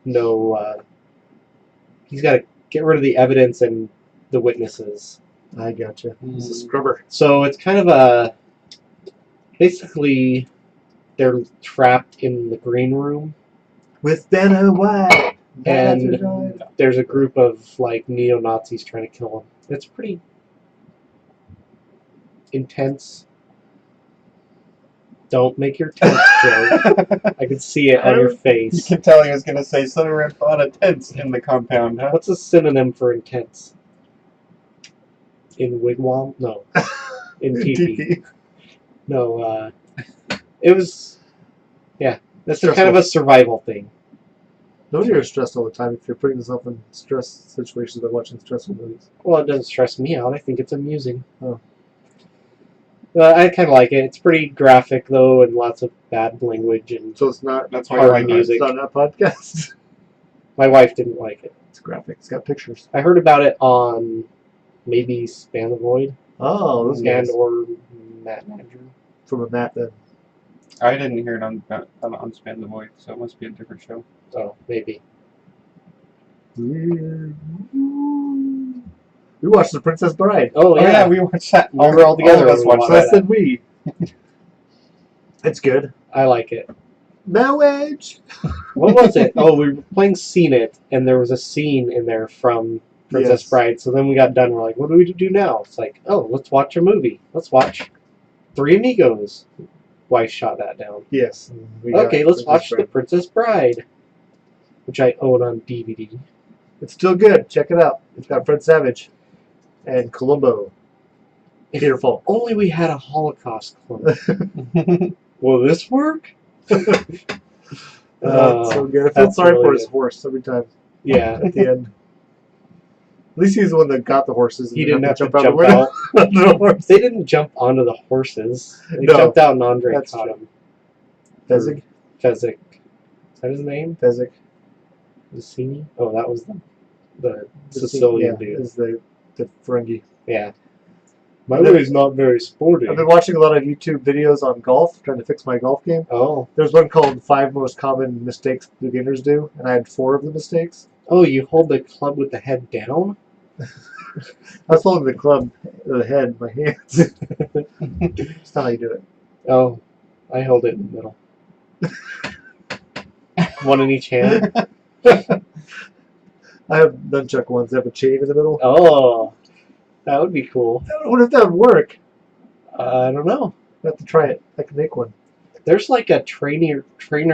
no. He's got to get rid of the evidence and the witnesses. I gotcha. He's a Mm. scrubber. So it's kind of basically they're trapped in the green room, With Vanna White. and there's a group of like neo-Nazis trying to kill him. It's pretty intense. Don't make your tense joke. I can see it on your You face. can tell he was going to say Sonoran fought a tents in the compound, huh? What's a synonym for intense? In wigwam? No. In teepee. No, it was, yeah, that's a kind of a survival thing. Nobody are stressed all the time if you're putting yourself in stress situations by watching stressful movies. Well, it doesn't stress me out. I think it's amusing. Oh. I kind of like it. It's pretty graphic, though, and lots of bad language, and So it's not. That's why Hard I like music. It's not a podcast. my wife didn't like it. It's graphic. It's got pictures. I heard about it on maybe Span the Void Oh, those guys. and or Matt Manager. From a mat then. I didn't hear it on Span the Void, so it must be a different show. Oh, maybe. We watched The Princess Bride. Oh, Oh, yeah. yeah, we watched that. We were all together All of us when we watched So I watched that. said we. It's good. I like it. Marriage. What was it? Oh, we were playing Scene It, and there was a scene in there from Princess Yes. Bride. So then we got done. We're like, what do we do now? It's like, oh, let's watch a movie. Let's watch Three Amigos. Wife shot that down. Yes. Okay, let's watch The Princess Bride, which I own on DVD. It's still good. Check it out. It's got Fred Savage and Columbo. If Peter Falk. only we had a Holocaust clone. Will this work? So good. I feel that's sorry really for his good. horse every time Yeah. at the end. At least he's the one that got the horses. And He didn't have to out the jump window out. on the horse. They didn't jump onto the horses. They No, jumped out and Andre that's caught true. him. Fezzik? Fezzik. Is that his name? Fezzik. Zassini? Oh, that was the Sicilian dude. Is the Ferengi. Yeah. My And then- way's not very sporty. I've been watching a lot of YouTube videos on golf, trying to fix my golf game. Oh. There's one called 5 Most Common Mistakes Beginners Do, and I had 4 of the mistakes. Oh, you hold the club with the head down? I was holding the club, the head, in my hands. That's not how you do it. Oh, I hold it in the middle. One in each hand. I have nunchuck ones that have a chain in the middle. Oh, that would be cool. I wonder if that would work. I don't know. I have to try it. I can make one. There's like a trainer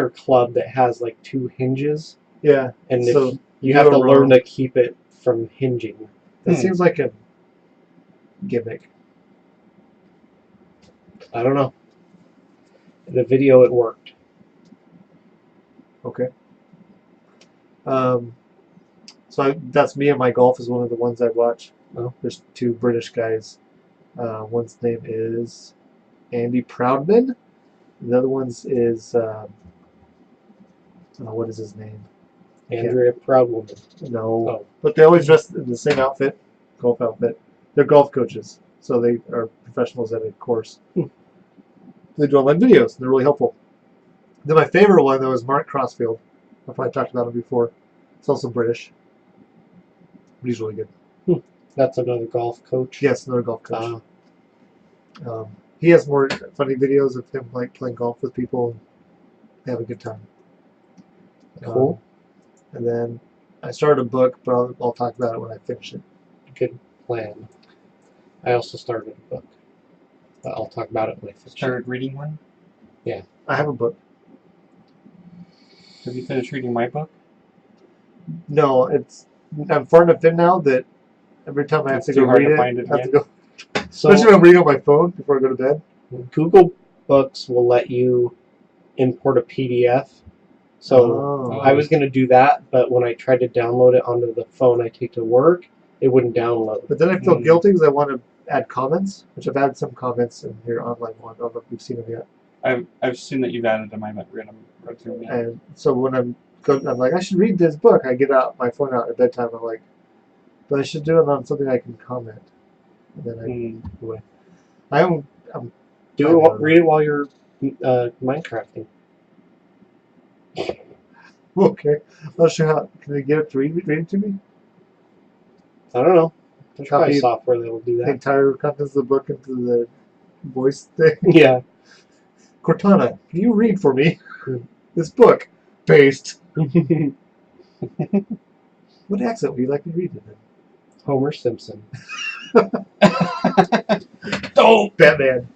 club that has like 2 hinges, Yeah. and So if you have go to learn wrong. to keep it from hinging. That seems like a gimmick. I don't know. In the video, it worked. Okay. So that's me and my golf is one of the ones I watch. Oh. There's 2 British guys. One's name is Andy Proudman. The other one's is what is his name? Andrea Proudwoman. No. Oh. But they always dress in the same outfit, golf outfit. They're golf coaches, so they are professionals at a course. They do online videos. They're really helpful. Then my favorite one, though, is Mark Crossfield. I've probably talked about him before. It's also British. But he's really good. That's another golf coach. Yes, another golf coach. He has more funny videos of him like playing golf with people and they have a good time. Cool. And then I started a book, but I'll talk about it when I finish it. Good plan. I also started a book, but I'll talk about it when I finish. Started reading one? I have a book. Have you finished reading my book? No, I'm far enough in now that every time I have It's to too go hard read to it, find it I have to again. go. So Especially when I'm reading on my phone before I go to bed. Google Books will let you import a PDF. So Oh. I was going to do that, but when I tried to download it onto the phone I take to work, it wouldn't download. But then I feel guilty because I want to add comments, which I've added some comments in your online one. I don't know if you've seen them yet. I've seen that you've added them. I haven't read them through me. And so when I'm like, I should read this book. I get out my phone out at bedtime. I'm like, but I should do it on something I can comment. And then Hmm. I'm Read it while you're Minecrafting. okay. I'm not sure how. Can they get it to read it to me? I don't know. There's probably Copy software that will do The that. entire contents of the book into the voice thing. Yeah. Cortana, can you read for me Hmm. this book? Paste. What accent would you like me to read it in? Homer Simpson. Oh, Batman.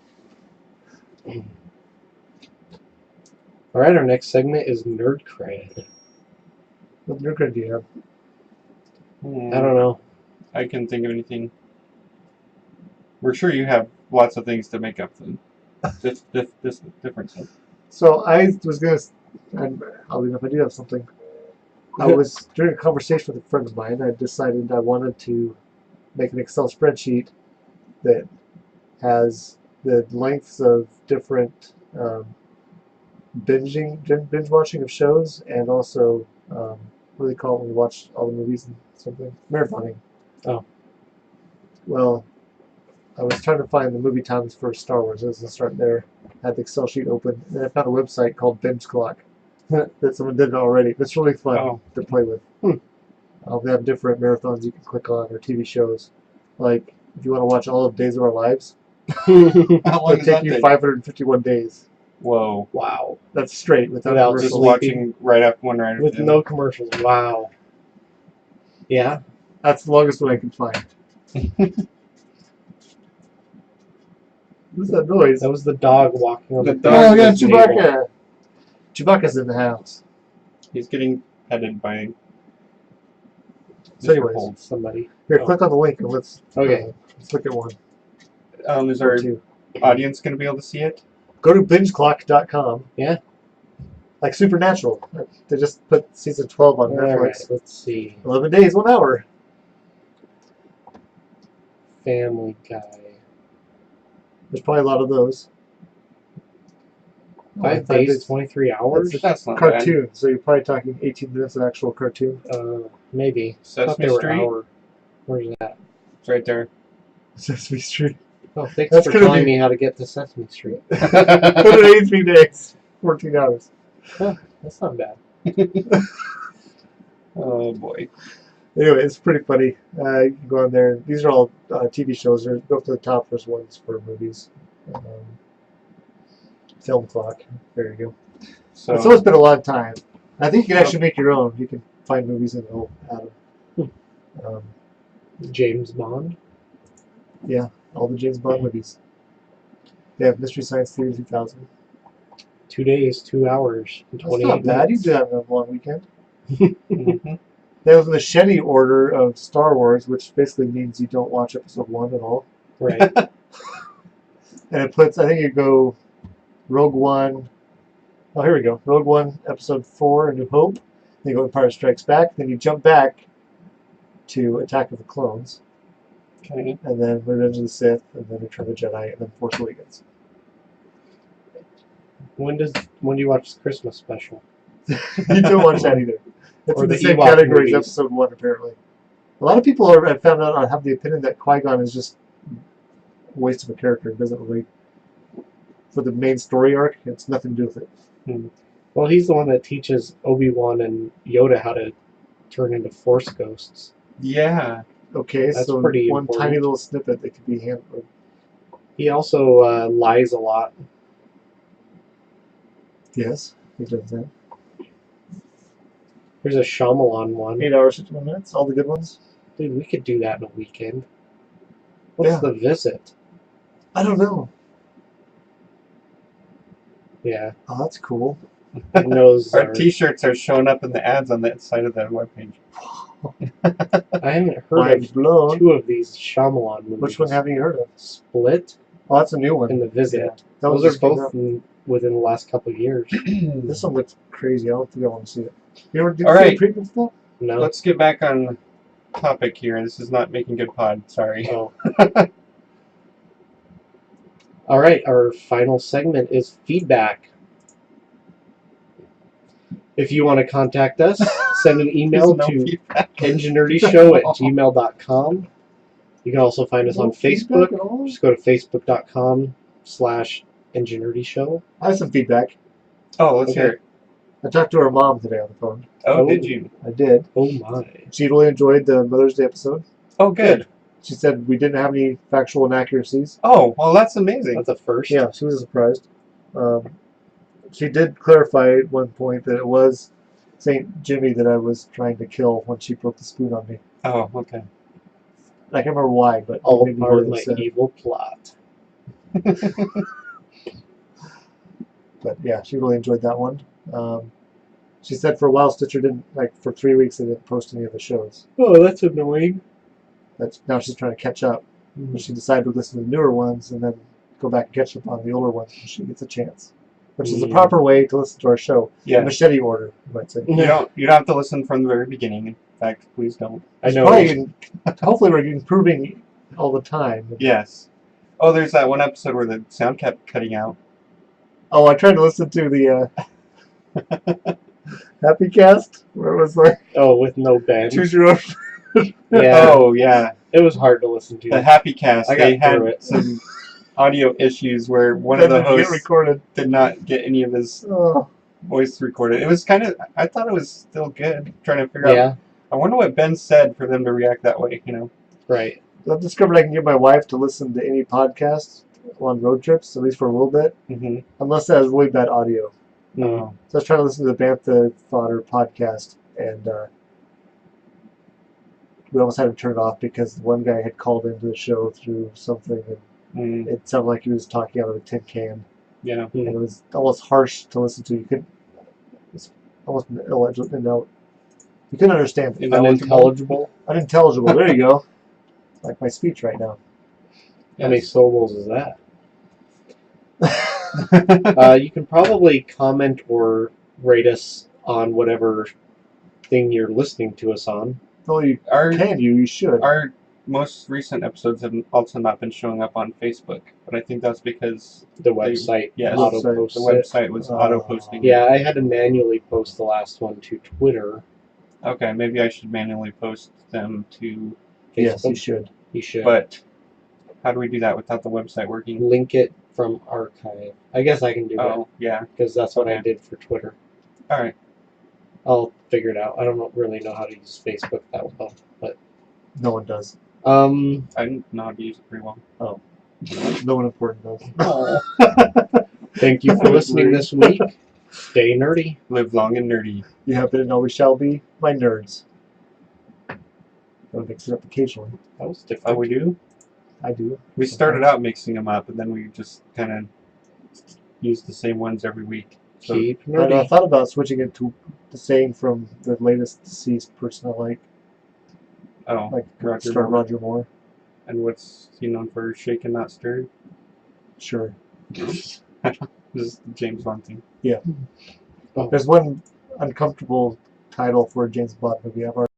All right, our next segment is Nerd Cred. What nerd cred do you have? I don't know. I can think of anything. We're sure you have lots of things to make up this difference. So I was gonna. I'll leave if I do have something. I was during a conversation with a friend of mine. I decided I wanted to make an Excel spreadsheet that has the lengths of different binge watching of shows, and also what do they call it when you watch all the movies and something? Marathoning. Oh. Well, I was trying to find the movie times for Star Wars. I was going to start there. I had the Excel sheet open, and I found a website called Binge Clock that someone did it already. It's really fun to play with. They have different marathons you can click on, or TV shows. Like, if you want to watch all of Days of Our Lives, How long it'll does that take you take? 551 days. Whoa. Wow. That's straight without Without Just commercials. watching right up one right With after the no other. commercials. Wow. Yeah. That's the longest one I can find. What's that noise? That was the dog walking on The the dog Oh, back yeah, of the table. Chewbacca. Chewbacca's in the house. He's getting petted by So Mr. anyways. Holt. Somebody. Here, Oh. click on the link and let's Okay. let's look at one Is or our two. audience going to be able to see it? Go to bingeclock.com. Yeah. Like Supernatural. They just put season 12 on All Netflix. right. Let's see. 11 days, 1 hour. Family Guy. There's probably a lot of those. 5 days, 23 hours. That's not Cartoon, so you're probably talking 18 minutes of actual cartoon. Maybe. bad. I thought Sesame they were Street. hour. Where's that? It's right there. Sesame Street. Oh, thanks That's for gonna telling be- me how to get to Sesame Street. 183 days, 14 hours. That's not bad. Oh boy. Anyway, it's pretty funny. You can go on there. These are all TV shows. Go up to the top. There's ones for movies. Film Clock. There you go. So It's always been a long time. I think you can actually make your own. You can find movies in the whole Adam. James Bond. All the James Bond movies. They have Mystery Science Theater 2000. 2 days, 2 hours, and That's 28 not bad. You minutes. do that in a long weekend. mhm. They have the machete order of Star Wars, which basically means you don't watch episode 1 at all. Right. And it puts, I think you go Rogue One. Oh, here we go. Rogue One, episode 4, A New Hope. Then you go Empire Strikes Back. Then you jump back to Attack of the Clones. Okay. And then Revenge of the Sith. And then Return of the Jedi. And then Force Awakens. When do you watch the Christmas special? You don't watch that either. It's Or in the the same Ewok category as movies. episode 1, apparently. A lot of people have found out, have the opinion that Qui-Gon is just a waste of a character. It doesn't really, for the main story arc, it's nothing to do with it. Well, he's the one that teaches Obi-Wan and Yoda how to turn into Force ghosts. Yeah. Okay, That's so pretty one important. tiny little snippet that could be handled. He also lies a lot. Yes, he does that. There's a Shyamalan one. 8 hours, 51 minutes, all the good ones. Dude, we could do that in a weekend. What's Yeah. The Visit? I don't know. Yeah. Oh, that's cool. Those Our are, T-shirts are showing up in the ads on that side of the webpage. I haven't heard Mind of blown. 2 of these Shyamalan movies. Which one haven't you heard of? Split Oh, that's a new one. and The Visit. Yeah. That one Those are just came both out. within the last couple of years. This one looks crazy. I don't think I want to see it. You ever did All you see right. the prequel stuff? No. Let's get back on topic here. This is not making good pod. Sorry. Oh. All right, our final segment is feedback. If you want to contact us, send an email There's no to feedback. engineardyshow@gmail.com. You can also find us No on feedback Facebook. at all? Just go to facebook.com/engineardyshow. I have some feedback. Oh, let's Okay. hear it. I talked to our mom today on the phone. Oh, Oh. did you? I did. Oh my. She really enjoyed the Mother's Day episode. Oh, good. She said we didn't have any factual inaccuracies. Oh, well, that's amazing. That's a first. Yeah, she was surprised. She did clarify at one point that it was St. Jimmy that I was trying to kill when she broke the spoon on me. Oh, okay. I can't remember why, but All maybe part what of it my said. evil plot. But yeah, she really enjoyed that one. She said for a while Stitcher didn't, like for 3 weeks, they didn't post any of the shows. Oh, that's annoying. Now she's trying to catch up. And she decided to listen to the newer ones and then go back and catch up on the older ones when she gets a chance. Which is the Mm. proper way to listen to our show. Yeah. Machete order, you might say. You don't have to listen from the very beginning. In fact, please don't. I know. Probably, hopefully we're improving all the time. Yes. Oh, there's that one episode where the sound kept cutting out. Oh, I tried to listen to the Happy Cast, where it was like, Oh, with no Ben. choose your own. Yeah. Oh, yeah. It was hard to listen to. The Happy Cast. I got They had through it. some audio issues where one of That the didn't get hosts recorded. did not get any of his Oh, voice recorded. It was kind of, I thought it was still good. Trying to figure out. Yeah, I wonder what Ben said for them to react that way, you know? right. I've discovered I can get my wife to listen to any podcast on road trips, at least for a little bit, Mm-hmm. unless that has really bad audio. Oh. So I was trying to listen to the Bantha Fodder podcast, and we almost had to turn it off because one guy had called into the show through something, and Mm. it sounded like he was talking out of a tin can, Yeah. and it was almost harsh to listen to. You could, it's almost illegible. You couldn't understand it. Unintelligible. Unintelligible. There you go. Like my speech right now. How many Yes. syllables is that? You can probably comment or rate us on whatever thing you're listening to us on. Well, you Our can. You should. our most recent episodes have also not been showing up on Facebook, but I think that's because The website yes, auto Website. posts the it. website was auto posting. Yeah, I had to manually post the last one to Twitter. Okay, maybe I should manually post them to. Yes, you Facebook. should. You should. But how do we do that without the website working? Link it from archive. I guess I can do that Oh, yeah. because that's what I Okay. did for Twitter. All right. I'll figure it out. I don't really know how to use Facebook that well, but No one does. I know how to use it pretty well. No one important does. Oh. Thank you for listening this week. Stay nerdy. Live long and nerdy. You have been and always shall be my nerds. I'll mix it up occasionally. That was different. Oh, we do? I do. We started out mixing them up, and then we just kind of used the same ones every week. So, Keep I nerdy. thought about switching it to the saying from the latest deceased person I like Roger Star Moore. Roger Moore. And what's he known for? Shaken, not stirred? Sure. This is the James Bond thing. There's one uncomfortable title for a James Bond movie I've already